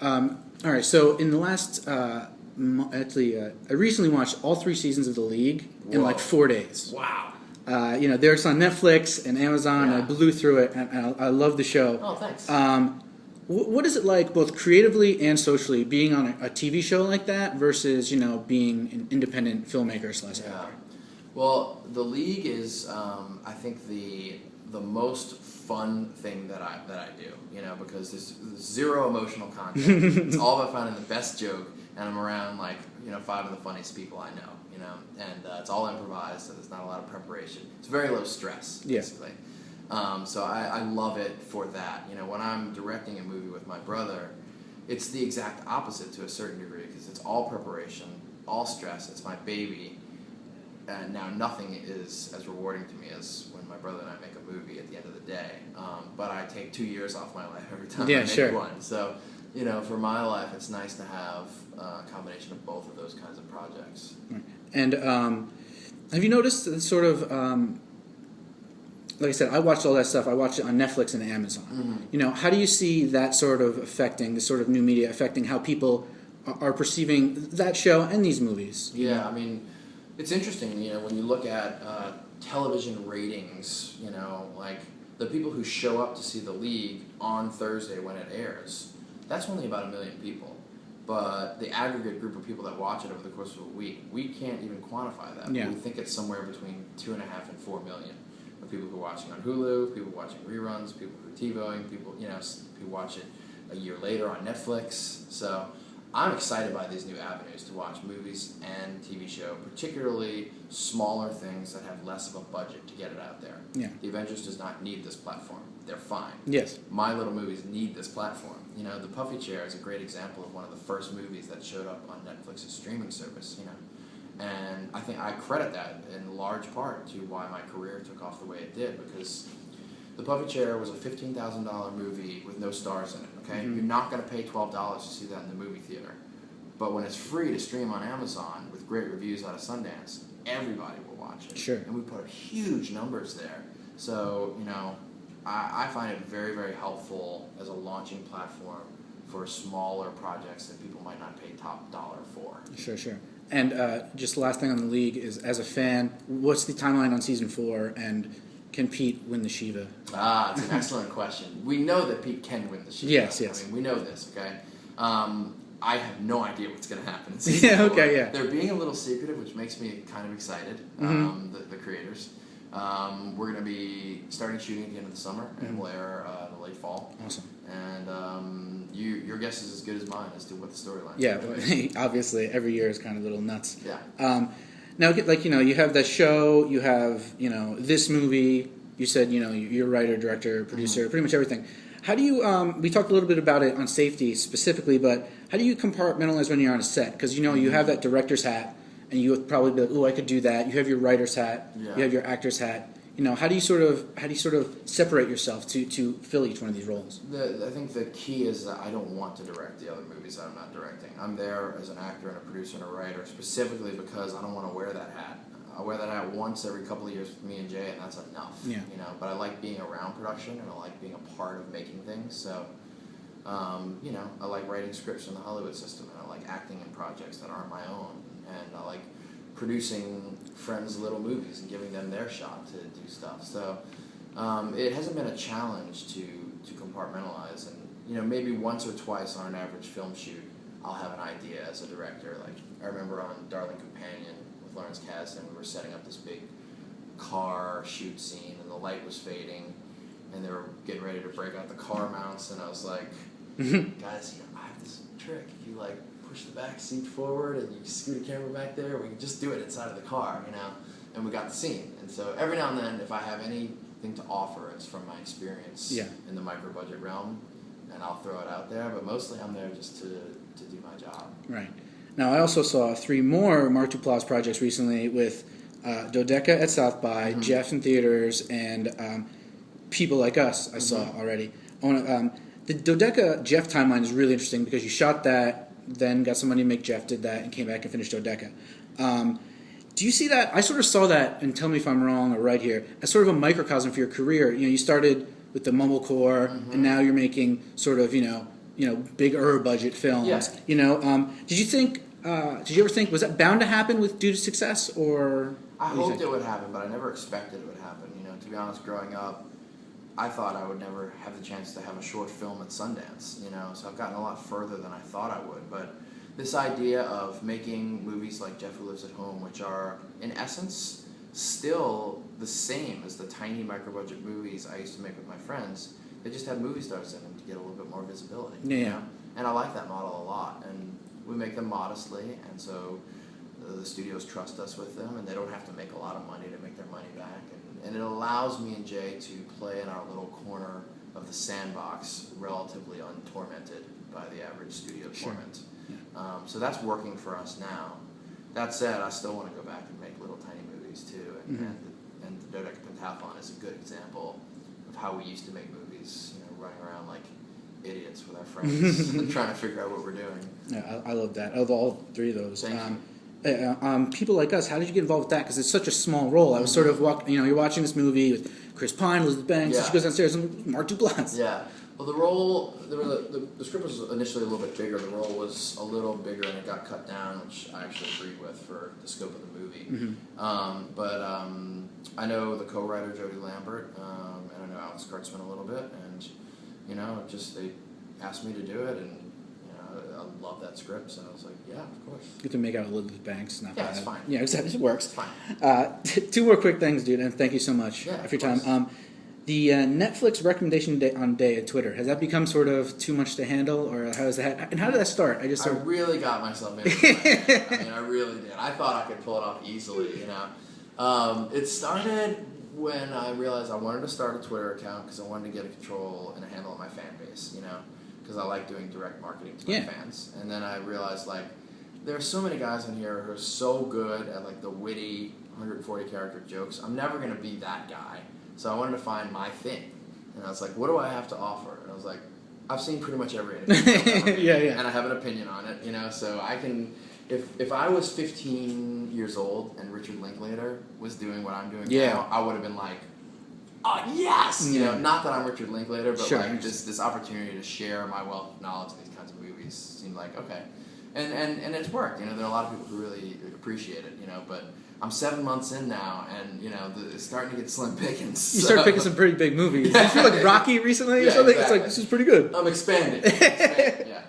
All right, so in the last, I recently watched all 3 seasons of The League in like 4 days. Wow. There's on Netflix and Amazon. Yeah. I blew through it, and I love the show. Oh, thanks. What is it like, both creatively and socially, being on a TV show like that versus being an independent filmmaker / actor? Well, The League is, I think, the most fun thing that I do. Because there's zero emotional content. It's all about finding the best joke, and I'm around 5 of the funniest people I know. And it's all improvised, so there's not a lot of preparation. It's very low stress, basically. So I love it for that. When I'm directing a movie with my brother, it's the exact opposite to a certain degree, because it's all preparation, all stress. It's my baby, and now nothing is as rewarding to me as when my brother and I make a movie at the end of the day. But I take 2 years off my life every time I make one. So, for my life, it's nice to have a combination of both of those kinds of projects. And have you noticed the sort of, like I said, I watched all that stuff. I watched it on Netflix and Amazon. Mm-hmm. How do you see that sort of affecting, this sort of new media affecting how people are perceiving that show and these movies? Yeah, I mean, it's interesting, when you look at television ratings, like the people who show up to see The League on Thursday when it airs, that's only about 1 million people. But the aggregate group of people that watch it over the course of a week, we can't even quantify that. Yeah. We think it's somewhere between 2.5 and 4 million of people who are watching on Hulu, people watching reruns, people who are TiVoing, people who watch it a year later on Netflix. So I'm excited by these new avenues to watch movies and TV show, particularly smaller things that have less of a budget to get it out there. Yeah. The Avengers does not need this platform. They're fine. Yes. My little movies need this platform. The Puffy Chair is a great example of one of the first movies that showed up on Netflix's streaming service, And I think I credit that in large part to why my career took off the way it did, because The Puffy Chair was a $15,000 movie with no stars in it, okay? Mm-hmm. You're not going to pay $12 to see that in the movie theater. But when it's free to stream on Amazon with great reviews out of Sundance, everybody will watch it. Sure. And we put up huge numbers there. So, I find it very, very helpful as a launching platform for smaller projects that people might not pay top dollar for. Sure. And just the last thing on The League is, as a fan, what's the timeline on season 4, and can Pete win the Shiva? It's an excellent question. We know that Pete can win the Shiva. Yes. I mean, we know this, okay? I have no idea what's going to happen in season 4. Okay, yeah. They're being a little secretive, which makes me kind of excited, the creators. We're going to be starting shooting at the end of the summer, and we'll air in the late fall. Awesome. And your guess is as good as mine as to what the storyline is. Yeah, obviously, every year is kind of a little nuts. Yeah. Now, you have that show, you have, this movie, you said, you're writer, director, producer, pretty much everything. How do you, we talked a little bit about it on safety specifically, but how do you compartmentalize when you're on a set? Because, you have that director's hat, and you would probably be like, oh, I could do that. You have your writer's hat, you have your actor's hat. How do you sort of separate yourself to fill each one of these roles? I think the key is that I don't want to direct the other movies that I'm not directing. I'm there as an actor and a producer and a writer specifically because I don't want to wear that hat. I wear that hat once every couple of years with me and Jay, and that's enough. Yeah. But I like being around production, and I like being a part of making things. So, I like writing scripts in the Hollywood system, and I like acting in projects that aren't my own, and I like producing friends' little movies and giving them their shot to do stuff. So it hasn't been a challenge to compartmentalize. And, maybe once or twice on an average film shoot, I'll have an idea as a director. Like, I remember on Darling Companion with Lawrence Kasdan, we were setting up this big car shoot scene, and the light was fading, and they were getting ready to break out the car mounts, and I was like, guys, I have this trick. If you, push the back seat forward and you scoot a camera back there, we can just do it inside of the car, and we got the scene. And so every now and then, if I have anything to offer, it's from my experience in the micro-budget realm, and I'll throw it out there, but mostly I'm there just to do my job. Right. Now, I also saw 3 more Mark Duplass projects recently with Dodeca at South by, Jeff in theaters, and People Like Us I saw already. The Dodeca Jeff timeline is really interesting because you shot that, then got some money to make Jeff, did that, and came back and finished Dodeca. Do you see that? I sort of saw that, and tell me if I'm wrong or right here, as sort of a microcosm for your career. You started with the mumblecore, and now you're making sort of, bigger budget films. Yeah. Did you think? Did you ever think was that bound to happen due to success, or? I hoped it would happen, but I never expected it would happen. To be honest, growing up, I thought I would never have the chance to have a short film at Sundance. So I've gotten a lot further than I thought I would. But this idea of making movies like Jeff Who Lives at Home, which are in essence still the same as the tiny micro-budget movies I used to make with my friends, they just have movie stars in them to get a little bit more visibility. Yeah. And I like that model a lot. And we make them modestly, and so the studios trust us with them, and they don't have to make a lot of money to make their money back. And it allows me and Jay to play in our little corner of the sandbox, relatively untormented by the average studio torment. Yeah. So that's working for us now. That said, I still want to go back and make little tiny movies too, and the Dodeca Pentathlon is a good example of how we used to make movies, running around like idiots with our friends and trying to figure out what we're doing. Yeah, I love that. Of all three of those. Thank you. People like us, how did you get involved with that? Because it's such a small role. I was sort of you're watching this movie with Chris Pine, Elizabeth Banks, and she goes downstairs and Mark Duplass. Yeah. Well, the role, the script was initially a little bit bigger. The role was a little bigger, and it got cut down, which I actually agreed with for the scope of the movie. But I know the co-writer Jodie Lambert, and I know Alex Kurtzman a little bit, and they asked me to do it, and I love that script, so I was like, yeah, of course. You can make out Elizabeth Banks, not bad. It's fine. Yeah, exactly. It works. It's fine. Two more quick things, dude, and thank you so much for your time. The Netflix recommendation day on Twitter, has that become sort of too much to handle, or how is that? And how did that start? I really got myself into it. I really did. I thought I could pull it off easily, It started when I realized I wanted to start a Twitter account because I wanted to get a control and a handle on my fan base, because I like doing direct marketing to my fans. And then I realized, there are so many guys in here who are so good at, the witty 140 character jokes. I'm never going to be that guy. So I wanted to find my thing. And I was like, what do I have to offer? And I was like, I've seen pretty much every interview. And I have an opinion on it, so I can... If I was 15 years old and Richard Linklater was doing what I'm doing now, I would have been like, oh, yes! Not that I'm Richard Linklater, but this opportunity to share my wealth of knowledge in these kinds of movies seemed like, okay. And it's worked. There are a lot of people who really appreciate it, but I'm 7 months in now, and, it's starting to get slim pickings. You start picking some pretty big movies. Did you feel like Rocky recently or something? Exactly. It's like, this is pretty good. I'm expanding. Yeah.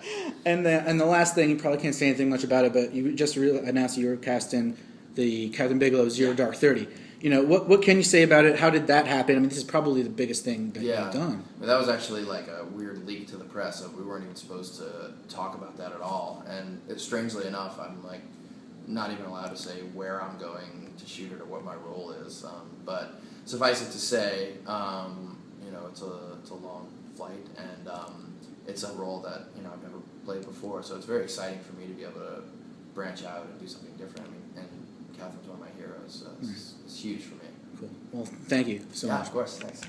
And the last thing, you probably can't say anything much about it, but you just announced you were cast in the Captain Bigelow's Zero Dark 30. What can you say about it? How did that happen? I mean, this is probably the biggest thing that you've done. Well, that was actually like a weird leak to the press. We weren't even supposed to talk about that at all. And strangely enough, I'm not even allowed to say where I'm going to shoot it or what my role is. But suffice it to say, it's a long flight, and it's a role that I've never played before. So it's very exciting for me to be able to branch out and do something different. And Catherine's one of my heroes. So it's huge for me. Cool. Well, thank you so much. Yeah, of course. Thanks.